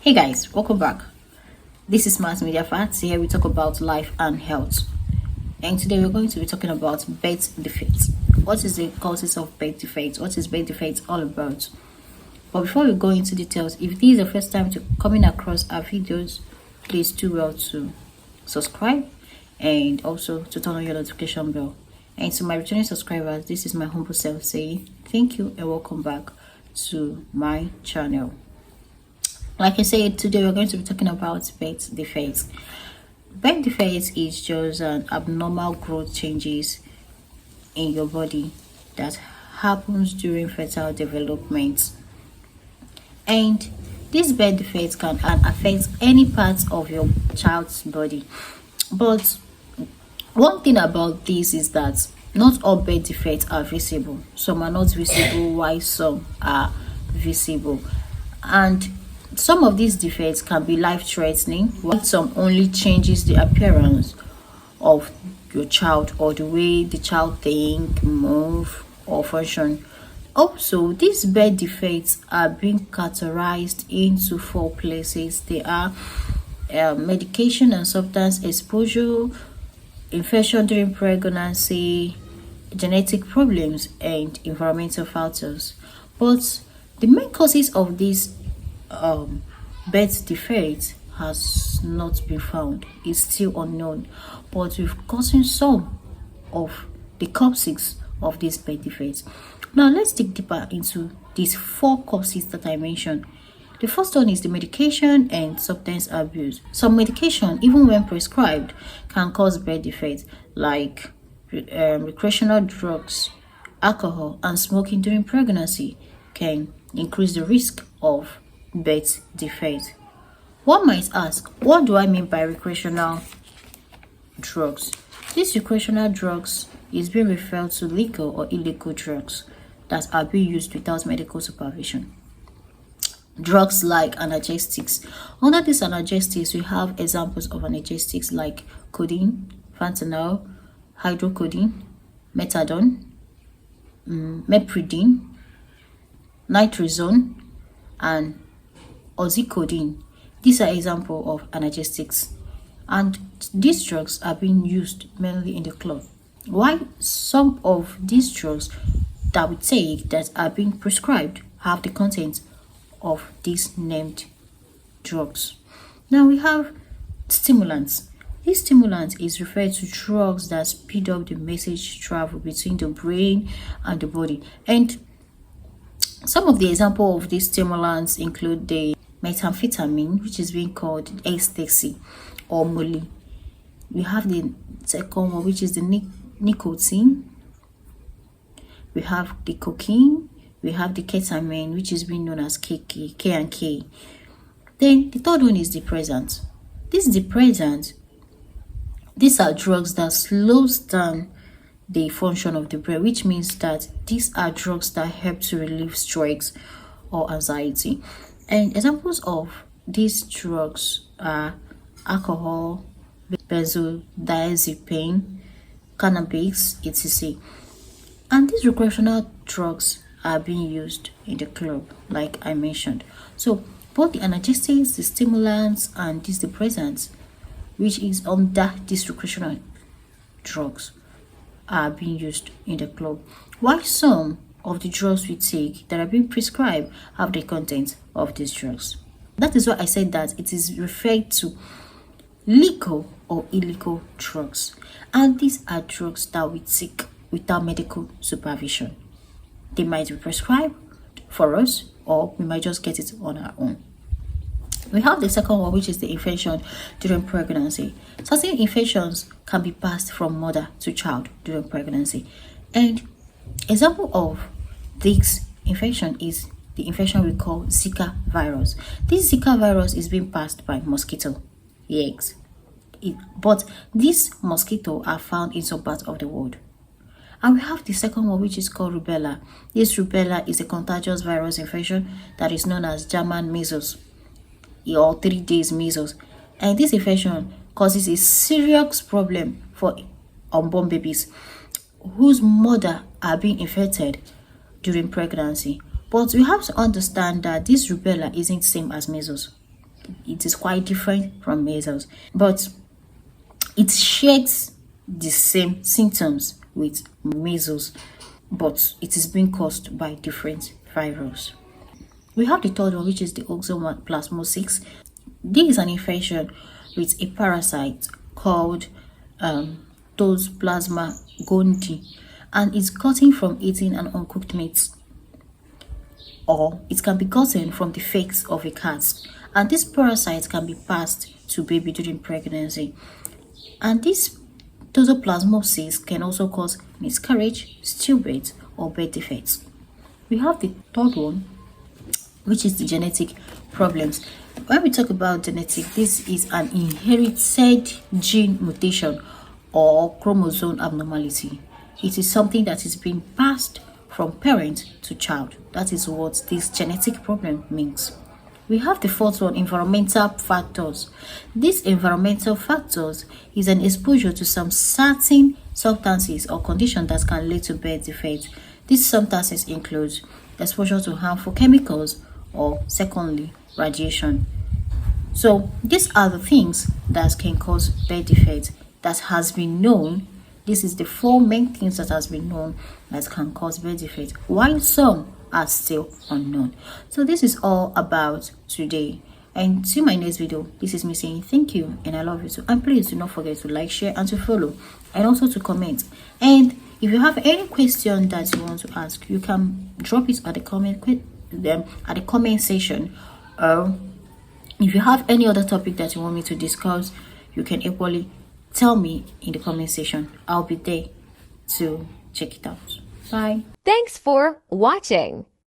Hey guys, welcome back. This is Mass Media Facts. Here we talk about life and health. And today we're going to be talking about birth defects. What is the causes of birth defects? What is birth defects all about? But before we go into details, if this is the first time to coming across our videos, please do well to subscribe and also to turn on your notification bell. And to my returning subscribers, this is my humble self saying thank you and welcome back to my channel. Like I said, today we're going to be talking about birth defects. Birth defects is just an abnormal growth changes in your body that happens during fetal development. And these birth defects can affect any part of your child's body. But one thing about this is that not all birth defects are visible. Some are not visible while some are visible. And some of these defects can be life-threatening, while some only changes the appearance of your child or the way the child think, move, or function. Also, these birth defects are being categorized into 4 places. They are medication and substance exposure, infection during pregnancy, genetic problems, and environmental factors. But the main causes of these birth defect has not been found. It's still unknown, but we've gotten some of the causes of these birth defects. Now let's dig deeper into these 4 causes that I mentioned. The first one is the medication and substance abuse. Some medication, even when prescribed, can cause birth defects, like recreational drugs, alcohol, and smoking during pregnancy can increase the risk of birth defect. One might ask, what do I mean by recreational drugs? These recreational drugs is being referred to legal or illegal drugs that are being used without medical supervision. Drugs like analgesics. Under these analgesics, we have examples of analgesics like codeine, fentanyl, hydrocodone, methadone, mepridine, nitrazone, and oxycodone. These are examples of analgesics, and these drugs are being used mainly in the club. While some of these drugs that we take that are being prescribed have the content of these named drugs. Now we have stimulants. These stimulants is referred to drugs that speed up the message travel between the brain and the body. And some of the examples of these stimulants include the methamphetamine, which is being called ecstasy or molly. We have the second one, which is the nicotine. We have the cocaine. We have the ketamine, which is being known as K and K. Then the third one is depressants. These are drugs that slows down the function of the brain, which means that these are drugs that help to relieve stress or anxiety. And examples of these drugs are alcohol, benzodiazepine, cannabis, etc. And these recreational drugs are being used in the club, like I mentioned. So both the analgesics, the stimulants, and these depressants, which is under these recreational drugs, are being used in the club, while some of the drugs we take that are being prescribed have the content of these drugs. That is why I said that it is referred to legal or illegal drugs, and these are drugs that we take without medical supervision. They might be prescribed for us, or we might just get it on our own. We have the second one, which is the infection during pregnancy. Certain infections can be passed from mother to child during pregnancy. And example of this infection is the infection we call Zika virus. This Zika virus is being passed by mosquito eggs. But these mosquitoes are found in some parts of the world. And we have the second one, which is called rubella. This rubella is a contagious virus infection that is known as German measles or 3 days measles. And this infection causes a serious problem for unborn babies whose mother are being infected during pregnancy. But we have to understand that this rubella isn't the same as measles. It is quite different from measles, but it shares the same symptoms with measles, but it is being caused by different virus. We have the third one, which is the oxoplasmosis. This is an infection with a parasite called Toxoplasma gondii, and it's gotten from eating an uncooked meat, or it can be gotten from the defects of a cat. And this parasite can be passed to baby during pregnancy. And this toxoplasmosis can also cause miscarriage, stillbirth, or birth defects. We have the third one, which is the genetic problems. When we talk about genetic, this is an inherited gene mutation or chromosome abnormality. It is something that is being passed from parent to child. That is what this genetic problem means. We have the fourth one, environmental factors. These environmental factors is an exposure to some certain substances or conditions that can lead to birth defects. These substances include exposure to harmful chemicals, or secondly, radiation. So these are the things that can cause birth defects that has been known. This is the four main things that has been known that can cause birth defects, while some are still unknown. So this is all about today, and see my next video. This is me saying thank you and I love you too, and please do not forget to like, share and to follow, and also to comment. And if you have any question that you want to ask, you can drop it at the comment section, or if you have any other topic that you want me to discuss, you can equally tell me in the comment section. I'll be there to check it out. Bye. Thanks for watching.